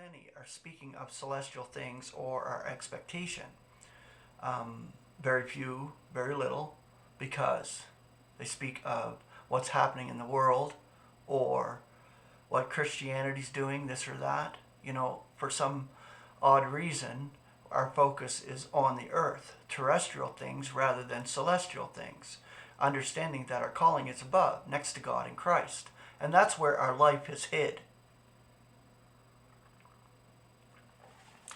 many are speaking of celestial things or our expectation. Very few, very little, because they speak of what's happening in the world or what Christianity's doing, this or that. You know, for some odd reason, our focus is on the earth, terrestrial things rather than celestial things, understanding that our calling is above, next to God in Christ. And that's where our life is hid.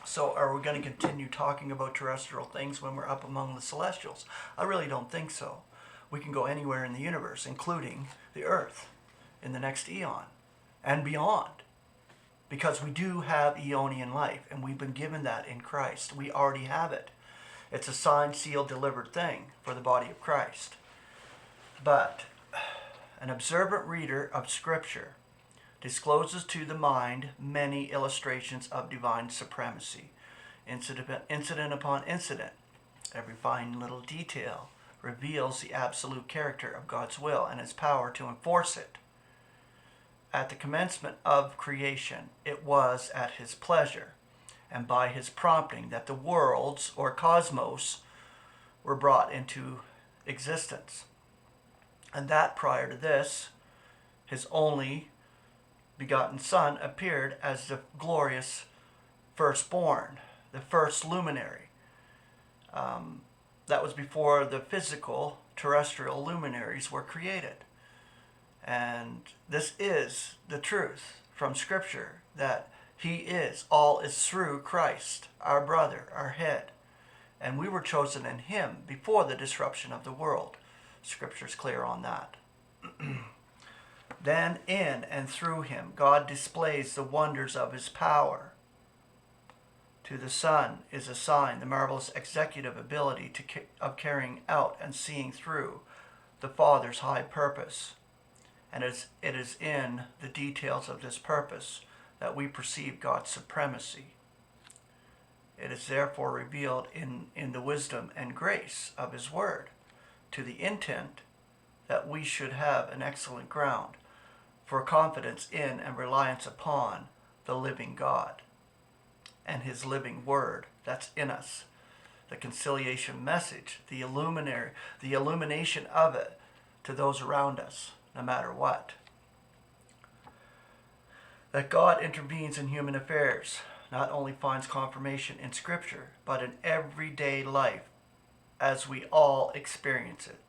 So are we going to continue talking about terrestrial things when we're up among the celestials? I really don't think so. We can go anywhere in the universe, including the earth, in the next eon and beyond. Because we do have Aeonian life, and we've been given that in Christ. We already have it. It's a signed, sealed, delivered thing for the body of Christ. But an observant reader of Scripture discloses to the mind many illustrations of divine supremacy, incident upon incident. Every fine little detail reveals the absolute character of God's will and His power to enforce it. At the commencement of creation, it was at His pleasure and by His prompting that the worlds, or cosmos, were brought into existence. And that prior to this, His only begotten Son appeared as the glorious firstborn, the first luminary. That was before the physical terrestrial luminaries were created. And this is the truth from Scripture, that He is, all is through Christ, our brother, our head. And we were chosen in Him before the disruption of the world. Scripture's clear on that. Then in and through Him, God displays the wonders of His power. To the Son is assigned the marvelous executive ability of carrying out and seeing through the Father's high purpose. And it is in the details of this purpose that we perceive God's supremacy. It is therefore revealed in the wisdom and grace of His Word, to the intent that we should have an excellent ground for confidence in and reliance upon the living God and His living Word that's in us. The conciliation message, the illumination of it to those around us, no matter what. That God intervenes in human affairs not only finds confirmation in Scripture, but in everyday life as we all experience it.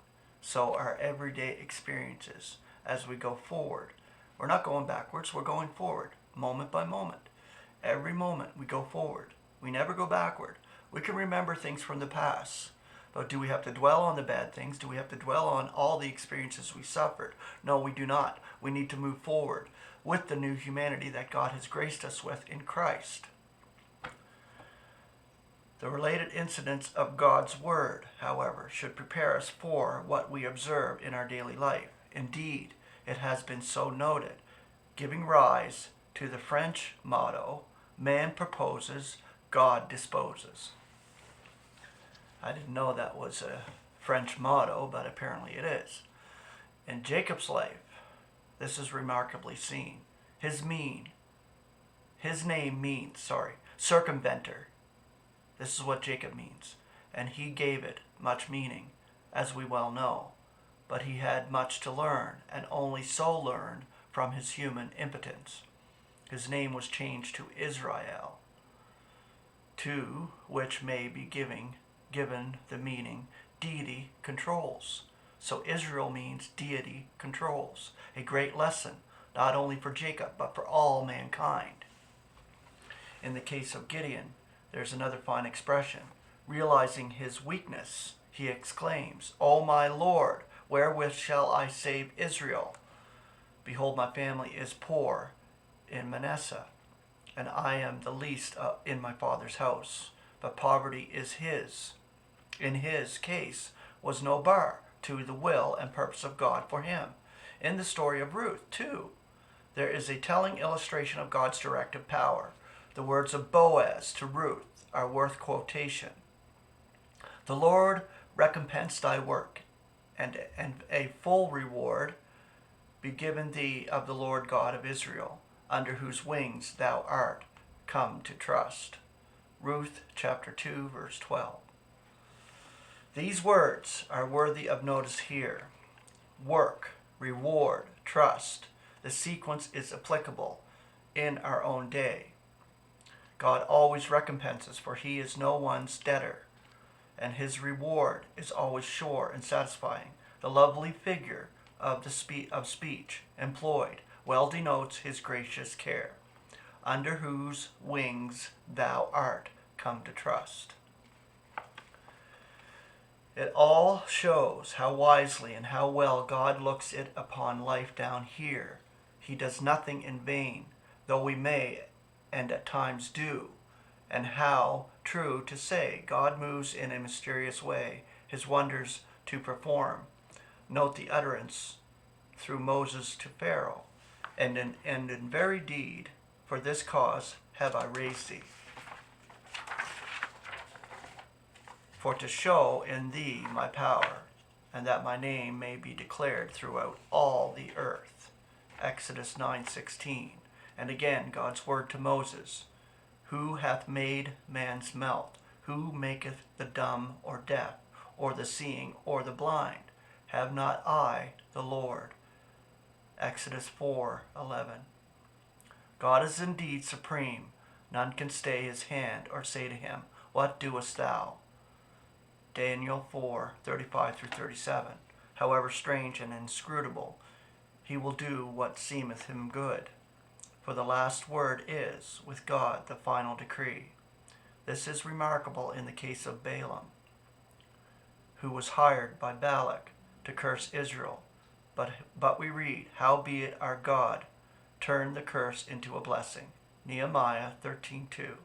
So our everyday experiences as we go forward. We're not going backwards, we're going forward, moment by moment. Every moment we go forward. We never go backward. We can remember things from the past. But do we have to dwell on the bad things? Do we have to dwell on all the experiences we suffered? No, we do not. We need to move forward with the new humanity that God has graced us with in Christ. The related incidents of God's Word, however, should prepare us for what we observe in our daily life. Indeed, it has been so noted, giving rise to the French motto, man proposes, God disposes. I didn't know that was a French motto, but apparently it is. In Jacob's life, this is remarkably seen. His name means circumventer. This is what Jacob means. And he gave it much meaning, as we well know. But he had much to learn, and only so learned from his human impotence. His name was changed to Israel, to which may be given the meaning Deity Controls. So Israel means Deity Controls. A great lesson, not only for Jacob, but for all mankind. In the case of Gideon, there's another fine expression. Realizing his weakness, he exclaims, O my Lord, wherewith shall I save Israel? Behold, my family is poor in Manasseh, and I am the least in my father's house. But poverty is his. In his case was no bar to the will and purpose of God for him. In the story of Ruth, too, there is a telling illustration of God's directive power. The words of Boaz to Ruth are worth quotation. The Lord recompense thy work, and a full reward be given thee of the Lord God of Israel, under whose wings thou art. come to trust. Ruth chapter 2, verse 12. These words are worthy of notice here. Work, reward, trust. The sequence is applicable in our own day. God always recompenses, for he is no one's debtor, and his reward is always sure and satisfying. The lovely figure of speech employed well denotes his gracious care, under whose wings thou art come to trust. It all shows how wisely and how well God looks it upon life down here. He does nothing in vain, though we may and at times do. And how true to say God moves in a mysterious way, his wonders to perform. Note the utterance through Moses to Pharaoh, and in very deed, for this cause have I raised thee, for to show in thee my power, and that my name may be declared throughout all the earth. Exodus 9:16. And again God's word to Moses, who hath made man's mouth? Who maketh the dumb or deaf, or the seeing or the blind? Have not I the Lord? Exodus 4:11. God is indeed supreme. None can stay his hand or say to him, what doest thou? Daniel 4:35-37. However strange and inscrutable, he will do what seemeth him good. For the last word is, with God, the final decree. This is remarkable in the case of Balaam, who was hired by Balak to curse Israel. But we read, howbeit our God turned the curse into a blessing. Nehemiah 13:2.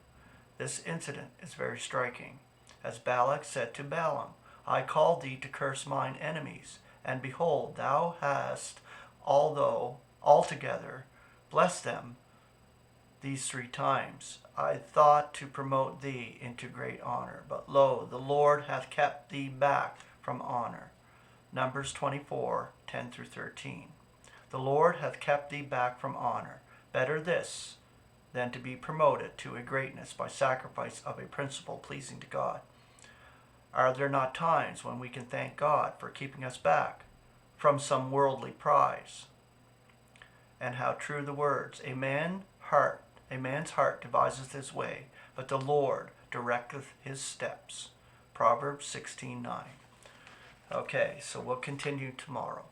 This incident is very striking. As Balak said to Balaam, I called thee to curse mine enemies, and behold, thou hast altogether blessed them these 3 times. I thought to promote thee into great honor, but lo, the Lord hath kept thee back from honor. Numbers 24:10-13. The Lord hath kept thee back from honor. Better this than to be promoted to a greatness by sacrifice of a principle pleasing to God. Are there not times when we can thank God for keeping us back from some worldly prize? And how true the words, a man's heart deviseth his way, but the Lord directeth his steps. Proverbs 16:9. Okay, so we'll continue tomorrow.